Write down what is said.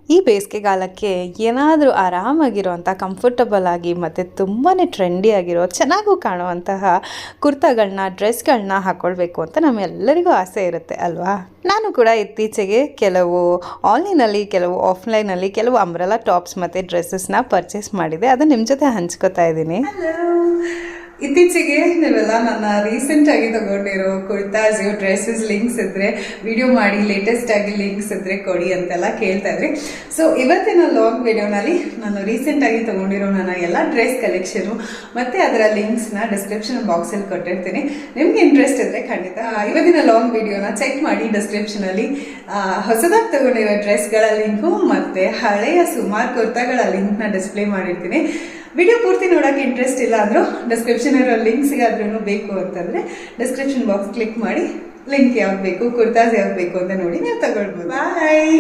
ಈ ಬೇಸಿಗೆಗಾಲಕ್ಕೆ ಏನಾದರೂ ಆರಾಮಾಗಿರುವಂಥ ಕಂಫರ್ಟಬಲ್ ಆಗಿ ಮತ್ತು ತುಂಬಾ ಟ್ರೆಂಡಿ ಆಗಿರೋ ಚೆನ್ನಾಗೂ ಕಾಣುವಂತಹ ಕುರ್ತಾಗಳನ್ನ ಡ್ರೆಸ್ಗಳನ್ನ ಹಾಕ್ಕೊಳ್ಬೇಕು ಅಂತ ನಮ್ಮೆಲ್ಲರಿಗೂ ಆಸೆ ಇರುತ್ತೆ ಅಲ್ವಾ. ನಾನು ಕೂಡ ಇತ್ತೀಚೆಗೆ ಕೆಲವು ಆನ್ಲೈನಲ್ಲಿ ಕೆಲವು ಆಫ್ಲೈನಲ್ಲಿ ಕೆಲವು ಅಂಬ್ರೆಲಾ ಟಾಪ್ಸ್ ಮತ್ತು ಡ್ರೆಸ್ಸಸ್ನ ಪರ್ಚೇಸ್ ಮಾಡಿದೆ. ಅದು ನಿಮ್ಮ ಜೊತೆ ಹಂಚ್ಕೋತಾ ಇದ್ದೀನಿ. ಇತ್ತೀಚೆಗೆ ನೀವೆಲ್ಲ ನನ್ನ ರೀಸೆಂಟಾಗಿ ತಗೊಂಡಿರೋ ಕುರ್ತಾಸ್ ಡ್ರೆಸ್ಸಸ್ ಲಿಂಕ್ಸ್ ಇದ್ದರೆ ವಿಡಿಯೋ ಮಾಡಿ ಲೇಟೆಸ್ಟ್ ಆಗಿ ಲಿಂಕ್ಸ್ ಇದ್ದರೆ ಕೊಡಿ ಅಂತೆಲ್ಲ ಕೇಳ್ತಾ ಇದ್ರಿ. ಸೊ ಇವತ್ತಿನ ಲಾಂಗ್ ವಿಡಿಯೋನಲ್ಲಿ ನಾನು ರೀಸೆಂಟಾಗಿ ತಗೊಂಡಿರೋ ನನ್ನ ಎಲ್ಲ ಡ್ರೆಸ್ ಕಲೆಕ್ಷನು ಮತ್ತು ಅದರ ಲಿಂಕ್ಸ್ನ ಡಿಸ್ಕ್ರಿಪ್ಷನ್ ಬಾಕ್ಸಲ್ಲಿ ಕೊಟ್ಟಿರ್ತೀನಿ. ನಿಮ್ಗೆ ಇಂಟ್ರೆಸ್ಟ್ ಇದ್ದರೆ ಖಂಡಿತ ಇವತ್ತಿನ ಲಾಂಗ್ ವಿಡಿಯೋನ ಚೆಕ್ ಮಾಡಿ. ಡಿಸ್ಕ್ರಿಪ್ಷನಲ್ಲಿ ಹೊಸದಾಗಿ ತಗೊಂಡಿರೋ ಡ್ರೆಸ್ಗಳ ಲಿಂಕು ಮತ್ತು ಹಳೆಯ ಸುಮಾರು ಕುರ್ತಾಗಳ ಲಿಂಕ್ನ ಡಿಸ್ಪ್ಲೇ ಮಾಡಿರ್ತೀನಿ. ವಿಡಿಯೋ ಪೂರ್ತಿ ನೋಡೋಕೆ ಇಂಟ್ರೆಸ್ಟ್ ಇಲ್ಲ ಅಂದರೂ ಡಿಸ್ಕ್ರಿಪ್ಷನ್ ಇರೋ ಲಿಂಕ್ಸ್ಗಾದ್ರೂ ಬೇಕು ಅಂತಂದರೆ ಡಿಸ್ಕ್ರಿಪ್ಷನ್ ಬಾಕ್ಸ್ ಕ್ಲಿಕ್ ಮಾಡಿ ಲಿಂಕ್ ಯಾವ್ದು ಬೇಕು, ಕುರ್ತಾಸ್ ಯಾವ್ದು ಬೇಕು ಅಂತ ನೋಡಿ ನೀವು ತಗೊಳ್ಬೋದು. ಬಾಯ್.